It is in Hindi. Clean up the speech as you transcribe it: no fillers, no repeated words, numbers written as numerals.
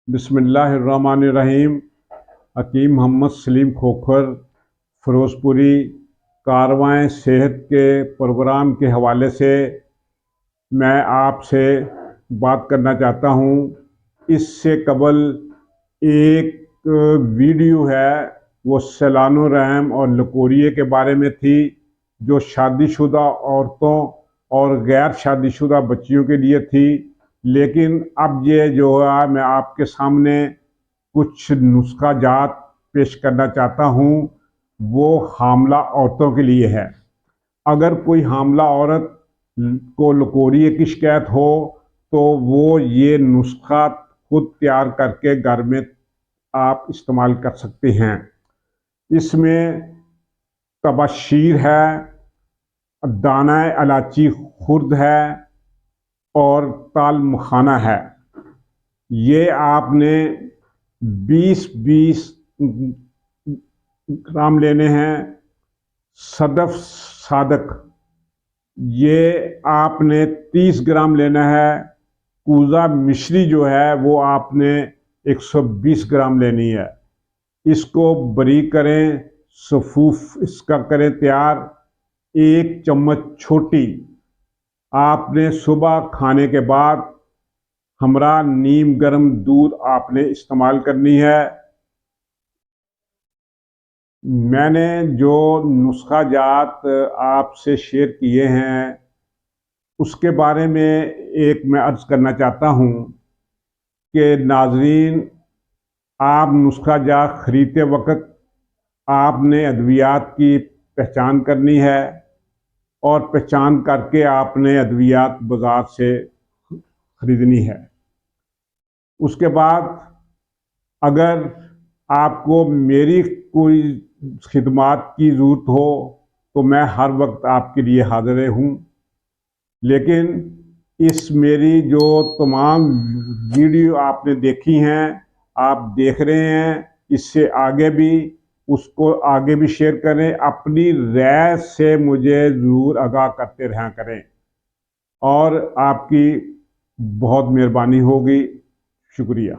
बिस्मिल्लाहिर्रहमानिर्रहीम। हकीम मोहम्मद सलीम खोखर, फ़िरोज़पुरी। कारवां सेहत के प्रोग्राम के हवाले से मैं आपसे बात करना चाहता हूँ। इससे कबल एक वीडियो है, वो सैलानो रहम और लकोरिए के बारे में थी, जो शादीशुदा औरतों और गैर शादीशुदा बच्चियों के लिए थी। लेकिन अब ये जो है, मैं आपके सामने कुछ नुस्खा जात पेश करना चाहता हूँ, वो हामला औरतों के लिए है। अगर कोई हामला औरत को लकोरिए की शिकायत हो तो वो ये नुस्खा खुद तैयार करके घर में आप इस्तेमाल कर सकते हैं। इसमें तबाशीर है, दाना इलायची खुर्द है और ताल मखाना है। ये आपने 20-20 ग्राम लेने हैं। सदफ सादक ये आपने 30 ग्राम लेना है। कूजा मिश्री जो है वो आपने 120 ग्राम लेनी है। इसको बारीक करें, सफूफ इसका करें तैयार। 1 चम्मच छोटी आपने सुबह खाने के बाद हमरा नीम गर्म दूध आपने इस्तेमाल करनी है। मैंने जो नुस्खा जात आपसे शेयर किए हैं उसके बारे में एक मैं अर्ज़ करना चाहता हूँ कि नाज़रीन, आप नुस्खा जात ख़रीदते वक्त आपने अद्वियात की पहचान करनी है और पहचान करके आपने अद्वियात बाज़ार से ख़रीदनी है। उसके बाद अगर आपको मेरी कोई खिदमात की ज़रूरत हो तो मैं हर वक्त आपके लिए हाज़िर हूँ। लेकिन इस मेरी जो तमाम वीडियो आपने देखी हैं, आप देख रहे हैं, इससे आगे भी उसको आगे भी शेयर करें। अपनी राय से मुझे ज़रूर आगाह करते रहा करें और आपकी बहुत मेहरबानी होगी। शुक्रिया।